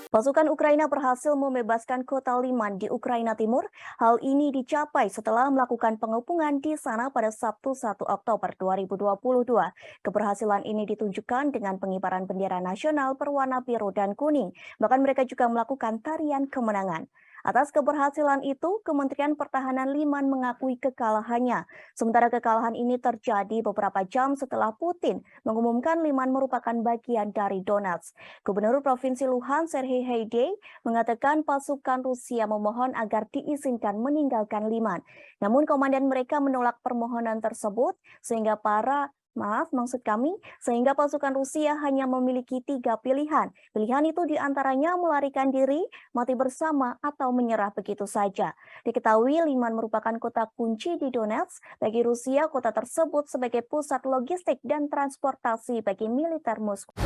Pasukan Ukraina berhasil membebaskan kota Liman di Ukraina Timur. Hal ini dicapai setelah melakukan pengepungan di sana pada Sabtu 1 Oktober 2022. Keberhasilan ini ditunjukkan dengan pengibaran bendera nasional berwarna biru dan kuning. Bahkan mereka juga melakukan tarian kemenangan. Atas keberhasilan itu, Kementerian Pertahanan Liman mengakui kekalahannya. Sementara kekalahan ini terjadi beberapa jam setelah Putin mengumumkan Liman merupakan bagian dari Donetsk. Gubernur Provinsi Luhansk, Serhiy Haidai, mengatakan pasukan Rusia memohon agar diizinkan meninggalkan Liman. Namun komandan mereka menolak permohonan tersebut sehingga pasukan Rusia hanya memiliki 3 pilihan. Pilihan itu diantaranya melarikan diri, mati bersama, atau menyerah begitu saja. Diketahui Liman merupakan kota kunci di Donetsk. Bagi Rusia, kota tersebut sebagai pusat logistik dan transportasi bagi militer Moskow.